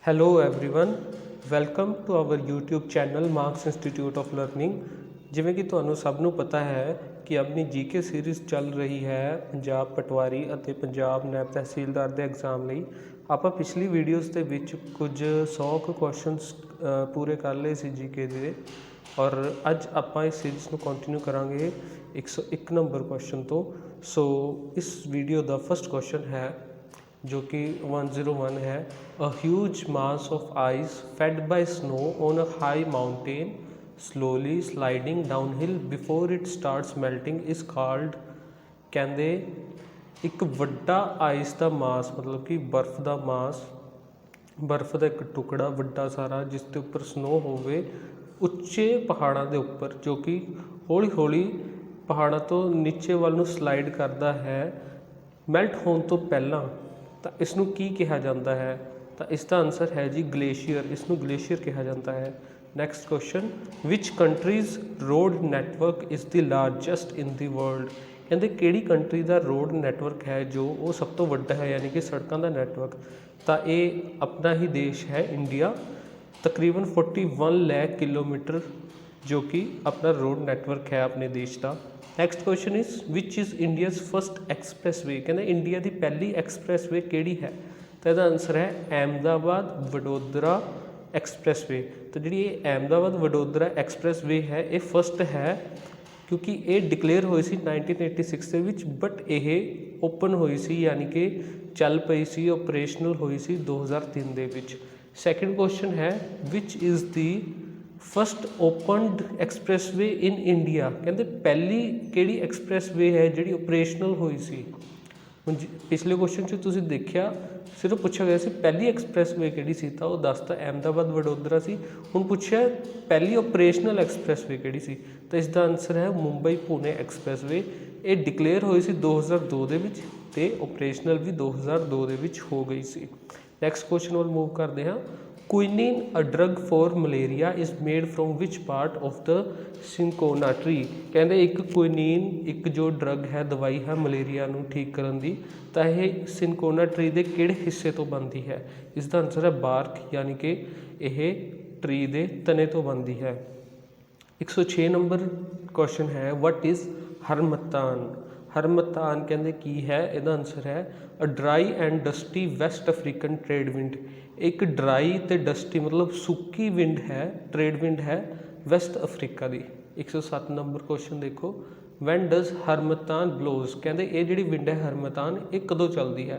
Hello everyone welcome to our YouTube channel Marks Institute of Learning. ਜਿਵੇਂ ਕਿ ਤੁਹਾਨੂੰ ਸਭ ਨੂੰ ਪਤਾ ਹੈ ਕਿ ਆਪਣੀ ਜੀਕੇ ਸੀਰੀਜ਼ ਚੱਲ ਰਹੀ ਹੈ ਪੰਜਾਬ ਪਟਵਾਰੀ ਅਤੇ ਪੰਜਾਬ ਨੈਬ ਤਹਿਸੀਲਦਾਰ ਦੇ ਐਗਜ਼ਾਮ ਲਈ। ਆਪਾਂ ਪਿਛਲੀ ਵੀਡੀਓਜ਼ ਦੇ ਵਿੱਚ ਕੁਝ 100 ਕੁਐਸਚਨਸ ਪੂਰੇ ਕਰ ਲਏ ਸੀ ਜੀਕੇ ਦੇ, ਔਰ ਅੱਜ ਆਪਾਂ ਇਸ ਸੀਰੀਜ਼ ਨੂੰ ਕੰਟੀਨਿਊ ਕਰਾਂਗੇ 101 ਨੰਬਰ ਕੁਐਸਚਨ ਤੋਂ। ਸੋ ਇਸ ਵੀਡੀਓ ਦਾ ਫਸਟ ਕੁਐਸਚਨ ਹੈ जो कि 101 है। A huge mass of ice fed by snow on a high mountain slowly sliding downhill before it starts melting is called। कहते एक वड्डा आइस का मास मतलब कि बर्फ का मास, बर्फ का एक टुकड़ा वड्डा सारा जिसके उपर स्नो होवे उच्चे पहाड़ों के उपर, जो कि हौली हौली पहाड़ों तो नीचे वाल नूं स्लाइड करता है मैल्ट होने तो पहला, तो इसनूं की कहा जाता है? तो इसका आंसर है जी ग्लेशियर। इसनूं ग्लेशियर कहा जाता है। Next question, which countries road network is the largest in the world. कहते किहड़ी कंट्री का रोड नैटवर्क है जो वो सब तो वड्डा है, यानी कि सड़कों का नैटवर्क। तो ये अपना ही देश है इंडिया, तकरीबन 41 लाख किलोमीटर जो कि अपना रोड नैटवर्क है अपने देश का। Next question is which is India's first expressway. कहते इंडिया की पहली एक्सप्रैस वे केड़ी है? तो इसका आंसर है अहमदाबाद वडोदरा एक्सप्रैस वे। तो जी ये अहमदाबाद वडोदरा एक्सप्रैस वे है ये फस्ट है, क्योंकि ये डिकलेयर हुई सी 1986 के विच, बट ये ओपन हुई सी यानी कि चल पई सी, ऑपरेशनल हुई सी 2003 के विच। सैकेंड क्वेश्चन है which is the first opened express way in India. कहते पहली केड़ी एक्सप्रैस वे है जी ऑपरेशनल हुई सी। हुण पिछले क्वेश्चन च तुसीं देखिया सिर्फ पूछा गया सी पहली एक्सप्रैस वे केड़ी सी, तो दसता अहमदाबाद वडोदरा सी। हुण पूछा पहली ऑपरेशनल एक्सप्रैस वे केड़ी सी, तो इसका आंसर है मुंबई पुणे एक्सप्रैस वे। ये डिकलेयर हुई सी 2002 दे विच ते ऑपरेशनल भी 2002 दे विच हो गई सी। नैक्सट क्वेश्चन वाल मूव करते हैं। Quinine a drug for malaria is made from which part of the cinchona tree. कहते एक क्विनीन एक जो ड्रग है दवाई है मलेरिया नूं ठीक करन दी, तो यह सिंकोना ट्री के किहड़े हिस्से तो बनती है? इसका आंसर है बार्क, यानी कि यह ट्री के तने तो बनती है। 106 नंबर क्वेश्चन है वट इज़ हरमतान। हरमतान कहते की है? इसका आंसर है a dry and dusty west African trade wind. एक ड्राई तो डस्टी मतलब सुक्की विंड है, ट्रेड विंड है वैसट अफ्रीका की। 107 नंबर क्वेश्चन देखो, वैन डज हरमतान ब्लोज। कहते ये जी विंड है हरमतान ये कदों चलती है?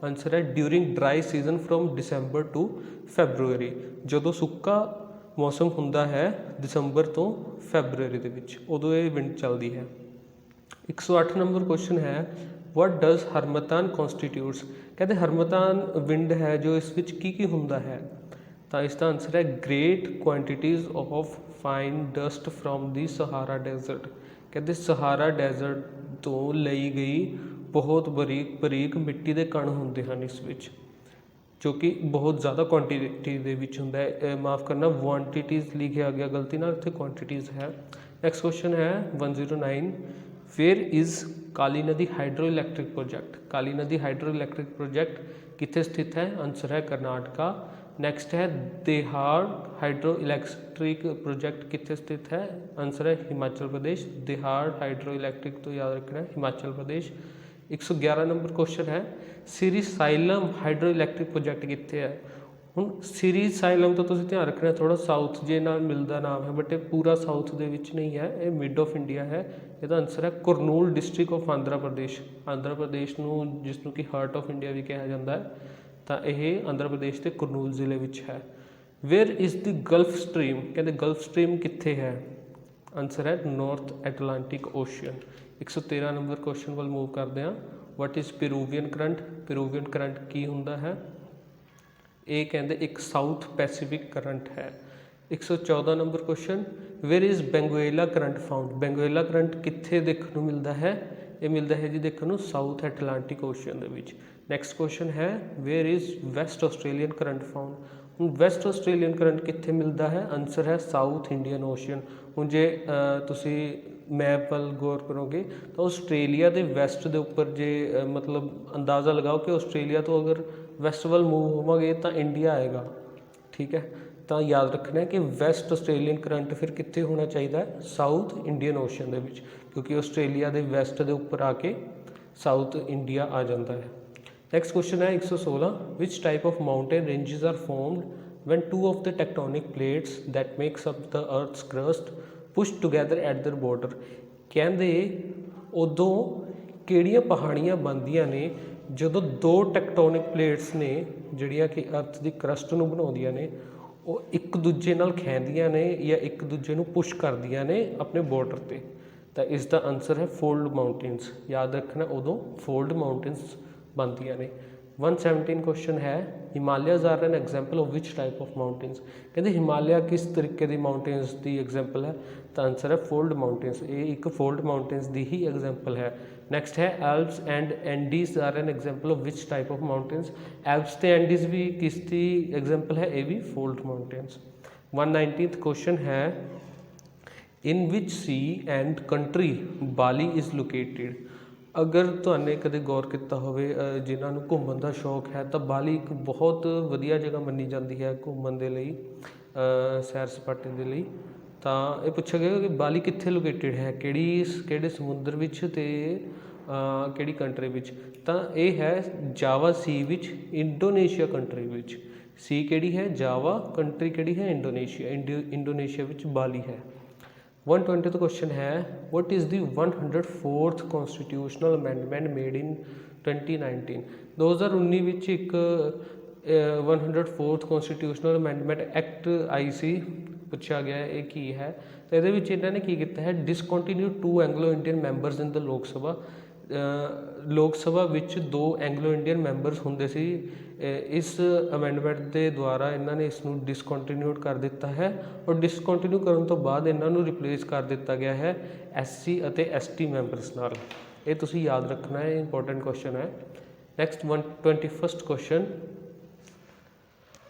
आंसर है during dry season from December to February. जो सुक्का मौसम हुंदा है दिसंबर तो फैबरूअरी के विच उदों ये विंड चलती है। 108 नंबर क्वेश्चन है वट डज हरमतान कॉन्स्टिट्यूट्स। कहते हरमतान विंड है जो इस विच की हुंदा है? तो इसका आंसर है great quantities of fine dust from the Sahara desert. कहते सहारा डेजर्ट तो लई गई बहुत बरीक बरीक मिट्टी के कण होंदे हैं इस विच, जो कि बहुत ज़्यादा क्वांटिटी दे विच हुंदा है। माफ़ करना क्वांटिटीज़ लिखा गया गलती ना, इत्थे क्वांटिटीज़ है। नैक्सट क्वेश्चन है 109 वेयर इज़ काली नदी हाइड्रो इलैक्ट्रिक प्रोजैक्ट। काली नदी हाइड्रो इलैक्ट्रिक प्रोजैक्ट कितने स्थित है? आंसर है कर्नाटका। नैक्सट है देहाड़ हाइड्रो इलैक्ट्रिक प्रोजैक्ट कितने स्थित है? आंसर है हिमाचल प्रदेश। देहाड़ हाइड्रो इलैक्ट्रिक तो याद रखना है हिमाचल प्रदेश। 111 नंबर क्वेश्चन है सिरिसाइलम हाइड्रो इलैक्ट्रिक प्रोजैक्ट कितने है? ਹੁਣ सिरिसाइलम तो तुसीं ध्यान रखना थोड़ा साउथ जे नाल मिलता नाम है, बट ये पूरा साउथ दे विच नहीं है, ये मिड ऑफ इंडिया है। इसका आंसर है कुरनूल डिस्ट्रिक्ट ऑफ आंध्र प्रदेश। आंध्र प्रदेश नूं जिसनूं कि हार्ट ऑफ इंडिया भी कहा जाता है, तो यह आंध्र प्रदेश के कुरनूल जिले विच है। Where is the Gulf Stream. कहते गल्फ स्ट्रीम कित्थे है? आंसर है North Atlantic Ocean. 113 number question वाल मूव करते हैं। What is Peruvian current. Peruvian current की हुंदा है? ये कहते एक साउथ पैसीफिक करंट है। 114 number question where is Benguela current found. Benguela current कित्थे देखने को मिलता है? ये मिलता है जी देखने को साउथ एटलांटिक ओशियन के विच। नैक्सट क्वेश्चन है where is West Australian current found. हूँ वैसट ऑस्ट्रेलियन करंट कित्थे मिलता है? आंसर है साउथ इंडियन ओशियन। हूँ जे तुसी मैप वाल गौर करोगे तो ऑस्ट्रेलिया के वैसट के उपर जे मतलब अंदाज़ा लगाओ कि ऑस्ट्रेलिया तो अगर वैसट वाल मूव होवांगे तो इंडिया आएगा, ठीक है। तो याद रखना है कि वैसट ਆਸਟ੍ਰੇਲੀਅਨ करंट अफेयर कित्थे होना चाहिए, साउथ इंडियन ओशन दे विच, क्योंकि ਆਸਟ੍ਰੇਲੀਆ के वैसट के उपर आके साउथ इंडिया आ जाता है। नैक्सट क्वेश्चन है 116, which type of mountain ranges are formed when two of the tectonic plates that makes up the earth's crust push together at their border। ਕਹਿੰਦੇ ਉਦੋਂ ਕਿਹੜੀਆਂ ਪਹਾੜੀਆਂ ਬਣਦੀਆਂ ਨੇ ਜਦੋਂ ਦੋ ਟੈਕਟੋਨਿਕ ਪਲੇਟਸ ਨੇ ਜਿਹੜੀਆਂ ਕਿ ਅਰਥ ਦੀ ਕਰਸਟ ਨੂੰ ਬਣਾਉਂਦੀਆਂ ਨੇ, ਉਹ ਇੱਕ ਦੂਜੇ ਨਾਲ ਖਹਿੰਦੀਆਂ ਨੇ ਜਾਂ ਇੱਕ ਦੂਜੇ ਨੂੰ ਪੁਸ਼ ਕਰਦੀਆਂ ਨੇ ਆਪਣੇ ਬਾਰਡਰ ਤੇ। ਤਾਂ ਇਸ ਦਾ ਆਨਸਰ ਹੈ ਫੋਲਡ ਮਾਊਂਟੇਨਸ। ਯਾਦ ਰੱਖਣਾ ਉਦੋਂ ਫੋਲਡ ਮਾਊਂਟੇਨਸ ਬਣਦੀਆਂ ਨੇ। 117 क्वेश्चन है, Himalayas are an example of which type of mountains. कहते हिमालय किस तरीके की माउंटेन्स की एग्जाम्पल है, तो आंसर है फोल्ड माउंटेन्स। ये एक फोल्ड माउंटेन्स की ही एग्जाम्पल है। नैक्सट है Alps and Andes are an example of which type of mountains. Alps तो एंडीज भी किसकी एग्जाम्पल है, ये भी फोल्ड माउंटेन्स। 119 क्वेश्चन है, in which sea and country Bali is located. अगर तुहाने कदे गौर किया होवे, जिन्हां नूं घूमण दा शौक है, तो बाली एक बहुत वधिया जगह मन्नी जाती है घूमण दे लई, सैर सपाटे दे लई। तो ये पूछा गया कि बाली कित्थे लोकेटेड है, किहड़े समुद्र विच ते किहड़ी कंट्री विच। तो ये है जावा सी विच, इंडोनेशिया कंट्री विच। सी किहड़ी है, जावा, कंट्री किहड़ी है, इंडोनेशिया। इंडोनेशिया विच बाली है। 120 क्वेश्चन है, what is the 104th constitutional amendment made in 2019। 2019 विच एक 104th कॉन्स्टिट्यूशनल अमेंडमेंट एक्ट आई सी, पूछा गया है ये की है। तो ये इन्होंने की किया है, discontinue 2 Anglo Indian members in the लोक सभा। लोक सभा विच 2 एंग्लो इंडियन मैंबरस होंदे सी। इस अमेंडमेंट के द्वारा इन्होंने इसनूं डिसकंटिन्यूड कर दिता है, और डिसकंटिन्यू करने तो बाद इन्हों रिप्लेस कर दिता गया है SC और ST मैंबरस नाल। ये तुसीं याद रखना है, इंपॉर्टेंट क्वेश्चन है। Next 121 question,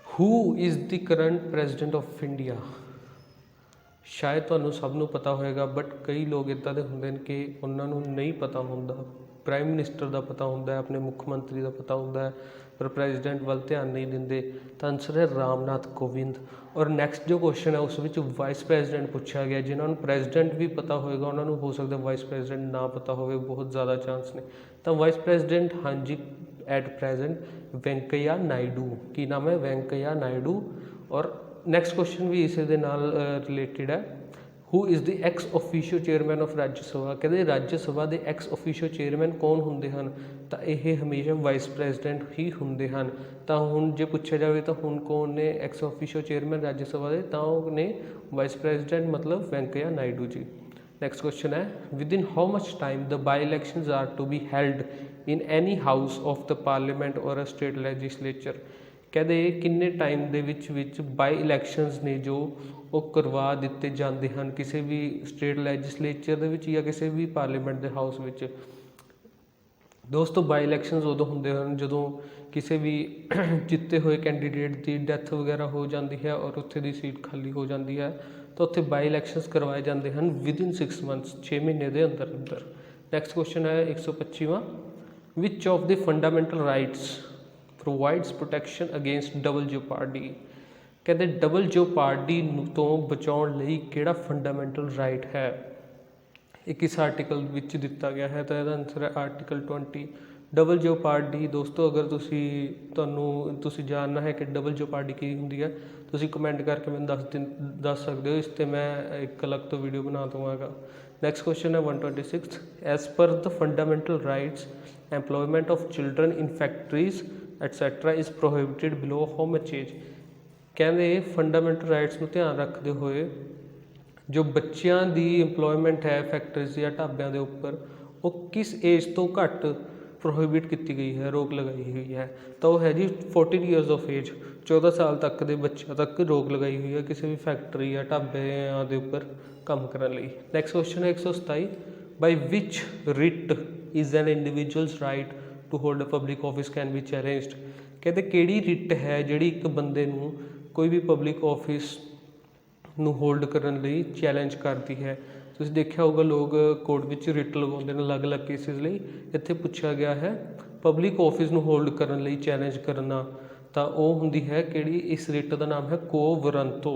who is the current president of India. शायद तुहानूं सब नूं पता होएगा, बट कई लोग इदां दे हुंदे ने कि उन्हां नूं नहीं पता हुंदा। प्राइम मिनिस्टर का पता हुंदा है, अपने मुख मंत्री का पता हुंदा है, पर प्रेजिडेंट वाल ध्यान नहीं देंदे। तो आंसर है रामनाथ कोविंद। और नैक्सट जो क्वेश्चन है उस विच वाइस प्रेजिडेंट पूछा गया, जिन्होंने प्रेजिडेंट भी पता होएगा उन्होंने हो सकता वाइस प्रेजिडेंट ना पता होवे, बहुत ज़्यादा चांस ने। तो वाइस प्रेजिडेंट हाँ जी एट प्रेजेंट वेंकैया नायडू। की नाम है, वेंकैया नायडू। और नैक्सट क्वेश्चन भी इस दे नाल रिलेटिड है, who is the ex officio chairman of राज्य सभा। कहते राज्य सभा के एक्स ऑफिशियो चेयरमैन कौन होंदे हैं, तो यह हमेशा वाइस प्रेजिडेंट ही होंदे हैं। तो हुण जे पूछा जाए तो हुण कौन ने एक्स ऑफिशियो चेयरमैन राज्य सभा के, तो ने वाइस प्रेजिडेंट मतलब वेंकैया नायडू जी। नैक्सट क्वेश्चन है, within how much time the by elections are to be held in any house of the parliament और अ स्टेट लैजिस्लेचर। कहते किन्ने टाइम दे विच बाई इलैक्शंस ने जो वो करवा दिते जाते हैं किसी भी स्टेट लैजिस्लेचर दे विच या किसी भी पार्लीमेंट के हाउस विच। दोस्तों बाई इलैक्शंस उदों होंदे हैं जदों किसी भी जिते हुए कैंडीडेट की डैथ वगैरह हो जाती है और उत्थे दी सीट खाली हो जाती है, तो उत्थे बाई इलैक्शंस करवाए जाते हैं विद इन 6 मंथ्स, 6 महीने के अंदर अंदर। नैक्सट क्वेश्चन है 125वां, which of the fundamental rights provides protection against double jeopardy. कहते डबल जेओपार्डी तो बचाने लई किहड़ा फंडामेंटल राइट है, एक किस आर्टिकल विच दिता गया है, तो यह आंसर है आर्टिकल 20। डबल जेओपार्डी दोस्तों अगर तुसी जानना है कि डबल जेओपार्डी की होंदी है, तुसी कमेंट करके मैं दस सकते हो, इस पर मैं एक अलग तो वीडियो बना दूँगा। नैक्सट क्वेश्चन है 126, as per the fundamental rights employment of children in factories etcetera is prohibited below how much age. कहते फंडामेंटल राइट्स में ध्यान रखते हुए जो बच्चों की इंप्लॉयमेंट है फैक्ट्रीज या ढाबियां के उपर वो किस एज तो घट प्रोहिबिट की गई है, रोक लगाई हुई है, तो वह है जी 14 ईयर्स ऑफ एज, 14 साल तक के बच्चों तक रोक लगाई हुई है किसी भी फैक्ट्री या ढाबियां के उपर काम करने लई। नैक्सट क्वेश्चन है 127, by which writ is an individuals right to hold a public office can be challenged. कहते किहड़ी रिट है जिहड़ी एक बंदे नूं कोई भी पब्लिक ऑफिस नूं होल्ड करने लई चैलेंज करती है। तुसीं देखिया होगा लोग कोर्ट विच रिट लगाउंदे ने अलग अलग केसिस लई, इत्थे पूछा गया है पब्लिक ऑफिस नूं होल्ड करने लई चैलेंज करना, ਤਾਂ ਉਹ ਹੁੰਦੀ ਹੈ ਕਿਹੜੀ, ਇਸ ਰਿਟ ਦਾ ਨਾਮ ਹੈ ਕੋਵਰੰਤੋ।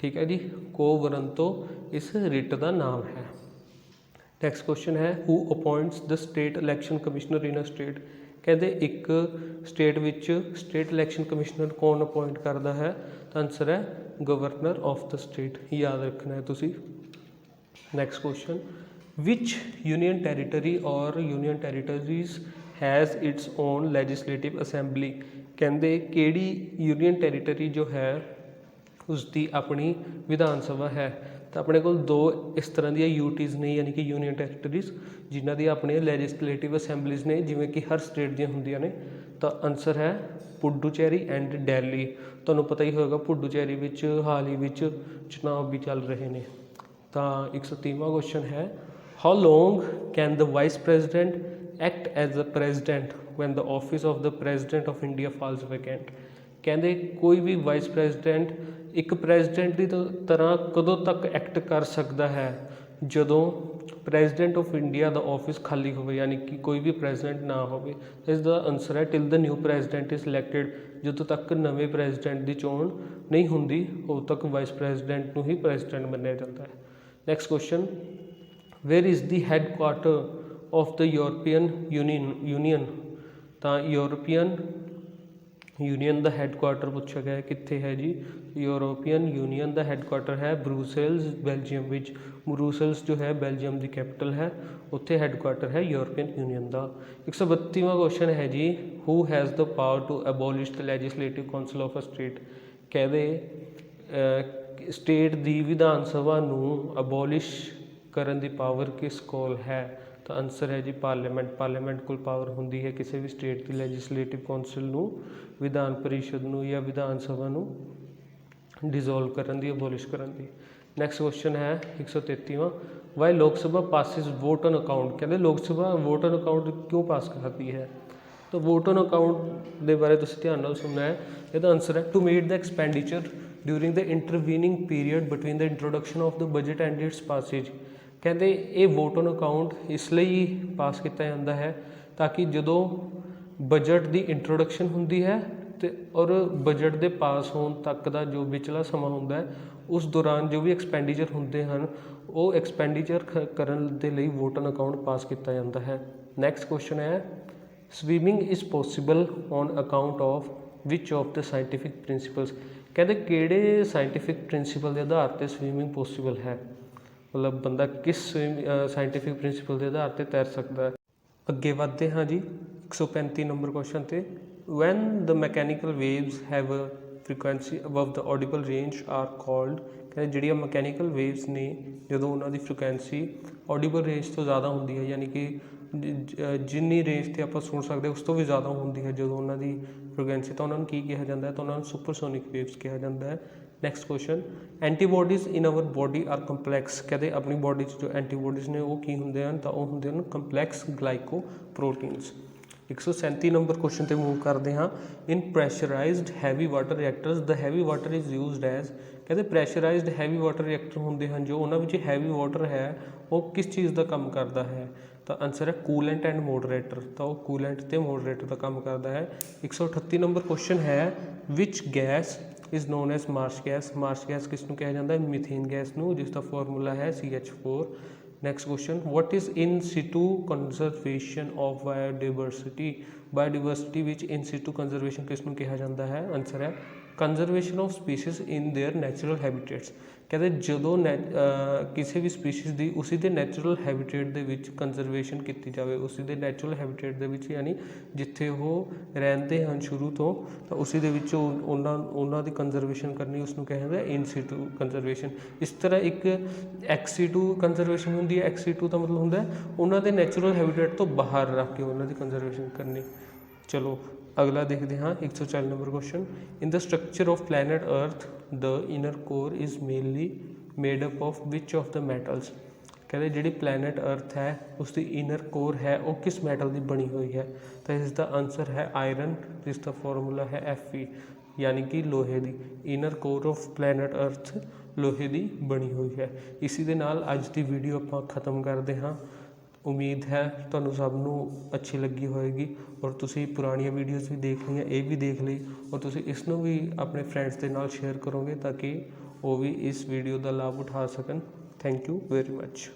ਠੀਕ ਹੈ ਜੀ, ਕੋਵਰੰਤੋ ਇਸ ਰਿਟ ਦਾ ਨਾਮ ਹੈ। ਨੈਕਸਟ ਕੁਐਸਚਨ ਹੈ who appoints the state election commissioner in a state. ਕਹਿੰਦੇ ਇੱਕ ਸਟੇਟ ਵਿੱਚ ਸਟੇਟ ਇਲੈਕਸ਼ਨ ਕਮਿਸ਼ਨਰ ਕੌਣ ਅਪॉइंट ਕਰਦਾ ਹੈ, ਤਾਂ ਆਂਸਰ ਹੈ ਗਵਰਨਰ ਆਫ ਦ ਸਟੇਟ, ਯਾਦ ਰੱਖਣਾ ਹੈ ਤੁਸੀਂ। ਨੈਕਸਟ ਕੁਐਸਚਨ ਵਿਚ ਯੂਨੀਅਨ ਟੈਰੀਟਰੀ ਔਰ union territories has its own legislative assembly. ਕਹਿੰਦੇ ਕਿਹੜੀ ਯੂਨੀਅਨ ਟੈਰੀਟਰੀ ਜੋ ਹੈ ਉਸਦੀ ਆਪਣੀ ਵਿਧਾਨ ਸਭਾ ਹੈ। ਤਾਂ ਆਪਣੇ ਕੋਲ ਦੋ ਇਸ ਤਰ੍ਹਾਂ ਦੀਆਂ ਯੂਟੀਜ਼ ਨੇ, ਯਾਨੀ ਕਿ ਯੂਨੀਅਨ ਟੈਰੀਟਰੀਜ਼, ਜਿਨ੍ਹਾਂ ਦੀਆਂ ਆਪਣੇ ਲੈਜਿਸਲੇਟਿਵ ਅਸੈਂਬਲੀਜ਼ ਨੇ, ਜਿਵੇਂ ਕਿ ਹਰ ਸਟੇਟ ਦੀਆਂ ਹੁੰਦੀਆਂ ਨੇ। ਤਾਂ ਆਂਸਰ ਹੈ ਪੁਡੂਚੇਰੀ ਐਂਡ ਦਿੱਲੀ। ਤੁਹਾਨੂੰ ਪਤਾ ਹੀ ਹੋਵੇਗਾ ਪੁਡੂਚੇਰੀ ਵਿੱਚ ਹਾਲ ਹੀ ਵਿੱਚ ਚੁਣਾਵ ਵੀ ਚੱਲ ਰਹੇ ਨੇ। ਤਾਂ 130ਵਾਂ ਕੁਐਸਚਨ ਹੈ how long can the vice president act as the president van the office of the president of India false ਵੈਕੈਂਟ। ਕਹਿੰਦੇ ਕੋਈ ਵੀ ਵਾਈਸ ਪ੍ਰੈਜ਼ੀਡੈਂਟ ਇੱਕ ਪ੍ਰੈਜ਼ੀਡੈਂਟ ਦੀ ਤਰ੍ਹਾਂ ਕਦੋਂ ਤੱਕ ਐਕਟ ਕਰ ਸਕਦਾ ਹੈ, ਜਦੋਂ president of India the office ਖਾਲੀ ਹੋਵੇ, ਯਾਨੀ ਕਿ ਕੋਈ ਵੀ ਪ੍ਰੈਜ਼ੀਡੈਂਟ ਨਾ ਹੋਵੇ। ਇਸ ਦਾ ਆਂਸਰ ਹੈ till the new president is elected. ਜਦੋਂ ਤੱਕ ਨਵੇਂ ਪ੍ਰੈਜ਼ੀਡੈਂਟ ਦੀ ਚੋਣ ਨਹੀਂ ਹੁੰਦੀ ਉਦੋਂ ਤੱਕ ਵਾਈਸ ਪ੍ਰੈਜ਼ੀਡੈਂਟ ਨੂੰ ਹੀ ਪ੍ਰੈਜ਼ੀਡੈਂਟ ਮੰਨਿਆ ਜਾਂਦਾ ਹੈ। Next question where is the headquarter of the European union. ਤਾਂ ਯੂਰਪੀਅਨ ਯੂਨੀਅਨ ਦਾ ਹੈੱਡਕੁਆਰਟਰ ਪੁੱਛਿਆ ਗਿਆ ਕਿੱਥੇ ਹੈ ਜੀ। ਯੂਰੋਪੀਅਨ ਯੂਨੀਅਨ ਦਾ ਹੈੱਡਕੁਆਰਟਰ ਹੈ ਬਰੂਸੇਲਸ ਬੈਲਜੀਅਮ ਵਿੱਚ। ਬਰੂਸੇਲਸ ਜੋ ਹੈ ਬੈਲਜੀਅਮ ਦੀ ਕੈਪੀਟਲ ਹੈ, ਉੱਥੇ ਹੈੱਡਕੁਆਰਟਰ ਹੈ ਯੂਰਪੀਅਨ ਯੂਨੀਅਨ ਦਾ। 132ਵਾਂ ਕੁਐਸਚਨ ਹੈ ਜੀ who has the power to abolish the legislative council of a state. ਕਹਿੰਦੇ ਸਟੇਟ ਦੀ ਵਿਧਾਨ ਸਭਾ ਨੂੰ ਅਬੋਲਿਸ਼ ਕਰਨ ਦੀ ਪਾਵਰ ਕਿਸ ਕੋਲ ਹੈ, ਤਾਂ ਆਂਸਰ ਹੈ ਜੀ ਪਾਰਲੀਮੈਂਟ। ਪਾਰਲੀਮੈਂਟ ਕੋਲ ਪਾਵਰ ਹੁੰਦੀ ਹੈ ਕਿਸੇ ਵੀ ਸਟੇਟ ਦੀ ਲੈਜਿਸਲੇਟਿਵ ਕਾਊਂਸਿਲ ਨੂੰ, ਵਿਧਾਨ ਪਰਿਸ਼ਦ ਨੂੰ ਜਾਂ ਵਿਧਾਨ ਸਭਾ ਨੂੰ ਡਿਜ਼ੋਲਵ ਕਰਨ ਦੀ, ਅਬੋਲਿਸ਼ ਕਰਨ ਦੀ। ਨੈਕਸਟ ਕੁਐਸਚਨ ਹੈ 133ਵਾਂ ਵਾਈ ਲੋਕ ਸਭਾ ਪਾਸਿਸ ਵੋਟ ਔਨ ਅਕਾਊਂਟ। ਕਹਿੰਦੇ ਲੋਕ ਸਭਾ ਵੋਟ ਔਨ ਅਕਾਊਂਟ ਕਿਉਂ ਪਾਸ ਕਰਦੀ ਹੈ, ਤਾਂ ਵੋਟ ਔਨ ਅਕਾਊਂਟ ਦੇ ਬਾਰੇ ਤੁਸੀਂ ਧਿਆਨ ਨਾਲ ਸੁਣਨਾ ਹੈ। ਇਹਦਾ ਆਂਸਰ ਹੈ to meet the expenditure during the intervening period between the introduction of the budget and its passage. ਕਹਿੰਦੇ ਇਹ ਵੋਟ ਔਨ ਅਕਾਊਂਟ ਇਸ ਲਈ ਪਾਸ ਕੀਤਾ ਜਾਂਦਾ ਹੈ ਤਾਂ ਕਿ ਜਦੋਂ ਬਜਟ ਦੀ ਇੰਟਰੋਡਕਸ਼ਨ ਹੁੰਦੀ ਹੈ ਅਤੇ ਔਰ ਬਜਟ ਦੇ ਪਾਸ ਹੋਣ ਤੱਕ ਦਾ ਜੋ ਵਿਚਲਾ ਸਮਾਂ ਹੁੰਦਾ ਹੈ, ਉਸ ਦੌਰਾਨ ਜੋ ਵੀ ਐਕਸਪੈਂਡੀਚਰ ਹੁੰਦੇ ਹਨ ਉਹ ਐਕਸਪੈਂਡੀਚਰ ਕਰਨ ਦੇ ਲਈ ਵੋਟ ਔਨ ਅਕਾਊਂਟ ਪਾਸ ਕੀਤਾ ਜਾਂਦਾ ਹੈ। ਨੈਕਸਟ ਕੁਐਸਚਨ ਹੈ swimming is possible on account of which of the scientific principals. ਕਹਿੰਦੇ ਕਿਹੜੇ ਸਾਇੰਟੀਫਿਕ ਪ੍ਰਿੰਸੀਪਲ ਦੇ ਆਧਾਰ 'ਤੇ ਸਵੀਮਿੰਗ ਪੋਸੀਬਲ ਹੈ, ਮਤਲਬ ਬੰਦਾ ਕਿਸ ਸਾਇੰਟੀਫਿਕ ਪ੍ਰਿੰਸੀਪਲ ਦੇ ਆਧਾਰ 'ਤੇ ਤੈਰ ਸਕਦਾ ਹੈ। ਅੱਗੇ ਵੱਧਦੇ ਹਾਂ ਜੀ 135 ਨੰਬਰ ਕੁਐਸਚਨ 'ਤੇ when the mechanical waves have a frequency above the audible range are called. ਕਹਿੰਦੇ ਜਿਹੜੀਆਂ ਮਕੈਨੀਕਲ ਵੇਵਸ ਨੇ ਜਦੋਂ ਉਹਨਾਂ ਦੀ ਫ੍ਰੀਕੁਐਂਸੀ ਆਡੀਬਲ ਰੇਂਜ ਤੋਂ ਜ਼ਿਆਦਾ ਹੁੰਦੀ ਹੈ, ਯਾਨੀ ਕਿ ਜਿੰਨੀ ਰੇਂਜ 'ਤੇ ਆਪਾਂ ਸੁਣ ਸਕਦੇ ਉਸ ਤੋਂ ਵੀ ਜ਼ਿਆਦਾ ਹੁੰਦੀ ਹੈ ਜਦੋਂ ਉਹਨਾਂ ਦੀ ਫ੍ਰੀਕੁਐਂਸੀ, ਤਾਂ ਉਹਨਾਂ ਨੂੰ ਕੀ ਕਿਹਾ ਜਾਂਦਾ ਹੈ, ਤਾਂ ਉਹਨਾਂ ਨੂੰ ਸੁਪਰਸੋਨਿਕ ਵੇਵਸ ਕਿਹਾ ਜਾਂਦਾ ਹੈ। Next question antibodies in our body are complex. ਕਹਿੰਦੇ ਆਪਣੀ ਬੋਡੀ 'ਚ ਜੋ ਐਂਟੀਬੋਡੀਜ਼ ਨੇ ਉਹ ਕੀ ਹੁੰਦੇ ਹਨ, ਤਾਂ ਉਹ ਹੁੰਦੇ ਹਨ complex glycoproteins. 137 number question 'ਤੇ ਮੂਵ ਕਰਦੇ ਹਾਂ in pressurised heavy water reactors the heavy water is used as. ਕਹਿੰਦੇ ਪ੍ਰੈਸ਼ਰਾਈਜ਼ਡ ਹੈਵੀ ਵਾਟਰ ਰਿਐਕਟਰ ਹੁੰਦੇ ਹਨ ਜੋ ਉਹਨਾਂ ਵਿੱਚ ਹੈਵੀ ਵਾਟਰ ਹੈ ਉਹ ਕਿਸ ਚੀਜ਼ ਦਾ ਕੰਮ ਕਰਦਾ ਹੈ, ਤਾਂ ਆਂਸਰ ਹੈ ਕੂਲੈਂਟ ਐਂਡ ਮੋਡਰੇਟਰ। ਤਾਂ ਉਹ ਕੂਲੈਂਟ ਅਤੇ ਮੋਡਰੇਟਰ ਦਾ ਕੰਮ ਕਰਦਾ ਹੈ। 138 ਨੰਬਰ ਕੁਐਸਚਨ ਹੈ which gas is known as marsh gas. Marsh gas ਕਿਸ ਨੂੰ ਕਿਹਾ ਜਾਂਦਾ ਹੈ, ਮੀਥੇਨ ਗੈਸ ਨੂੰ, ਜਿਸ ਦਾ ਫਾਰਮੂਲਾ ਹੈ CH4। Next question what is in situ conservation of biodiversity. Biodiversity ਵਿੱਚ ਇਨ ਸਿਟੂ ਕੰਜ਼ਰਵੇਸ਼ਨ ਕਿਸ ਨੂੰ ਕਿਹਾ ਜਾਂਦਾ ਹੈ, ਆਂਸਰ ਹੈ conservation of species in their natural habitats. ਕਹਿੰਦੇ ਜਦੋਂ ਕਿਸੇ ਵੀ ਸਪੀਸੀਜ਼ ਦੀ ਉਸੀ ਦੇ ਨੈਚੁਰਲ ਹੈਬਿਟੇਟ ਦੇ ਵਿੱਚ ਕੰਜ਼ਰਵੇਸ਼ਨ ਕੀਤੀ ਜਾਵੇ, ਉਸੀ ਦੇ ਨੈਚੁਰਲ ਹੈਬਿਟੇਟ ਦੇ ਵਿੱਚ, ਯਾਨੀ ਜਿੱਥੇ ਉਹ ਰਹਿੰਦੇ ਹਨ ਸ਼ੁਰੂ ਤੋਂ, ਤਾਂ ਉਸੀ ਦੇ ਵਿੱਚ ਉਹਨਾਂ ਦੀ ਕੰਜ਼ਰਵੇਸ਼ਨ ਕਰਨੀ ਉਸਨੂੰ ਕਿਹਾ ਜਾਂਦਾ ਇਨ ਸਿਟੂ ਕੰਜ਼ਰਵੇਸ਼ਨ। ਇਸ ਤਰ੍ਹਾਂ ਇੱਕ ਐਕਸੀਟੂ ਕੰਜ਼ਰਵੇਸ਼ਨ ਹੁੰਦੀ ਹੈ। ਐਕਸੀਟੂ ਦਾ ਮਤਲਬ ਹੁੰਦਾ ਉਹਨਾਂ ਦੇ ਨੈਚੁਰਲ ਹੈਬਿਟੇਟ ਤੋਂ ਬਾਹਰ ਰੱਖ ਕੇ ਉਹਨਾਂ ਦੀ ਕੰਜ਼ਰਵੇਸ਼ਨ ਕਰਨੀ। ਚਲੋ ਅਗਲਾ ਦੇਖਦੇ ਹਾਂ 140 number question in the structure of planet earth the inner core is mainly made up of which of the metals. ਕਹਿੰਦੇ ਜਿਹੜੀ ਪਲੈਨਟ ਅਰਥ ਹੈ ਉਸਦੀ ਇਨਰ ਕੋਰ ਹੈ ਉਹ ਕਿਸ ਮੈਟਲ ਦੀ ਬਣੀ ਹੋਈ ਹੈ, ਤਾਂ ਇਸ ਦਾ ਆਂਸਰ ਹੈ ਆਇਰਨ, ਜਿਸ ਦਾ ਫਾਰਮੂਲਾ ਹੈ Fe, ਯਾਨੀ ਕਿ ਲੋਹੇ ਦੀ। ਇਨਰ ਕੋਰ ਆਫ ਪਲੈਨਟ ਅਰਥ ਲੋਹੇ ਦੀ ਬਣੀ ਹੋਈ ਹੈ। ਇਸੀ ਦੇ ਨਾਲ ਅੱਜ ਦੀ ਵੀਡੀਓ ਆਪਾਂ ਖ਼ਤਮ ਕਰਦੇ ਹਾਂ। ਉਮੀਦ ਹੈ ਤੁਹਾਨੂੰ ਸਭ ਨੂੰ ਅੱਛੀ ਲੱਗੀ ਹੋਏਗੀ ਔਰ ਤੁਸੀਂ ਪੁਰਾਣੀਆਂ ਵੀਡੀਓਜ਼ ਵੀ ਦੇਖ ਲਈਆਂ, ਇਹ ਵੀ ਦੇਖ ਲਈ ਔਰ ਤੁਸੀਂ ਇਸ ਨੂੰ ਵੀ ਆਪਣੇ ਫਰੈਂਡਸ ਦੇ ਨਾਲ ਸ਼ੇਅਰ ਕਰੋਗੇ ਤਾਂ ਕਿ ਉਹ ਵੀ ਇਸ ਵੀਡੀਓ ਦਾ ਲਾਭ ਉਠਾ ਸਕਣ। Thank you very much.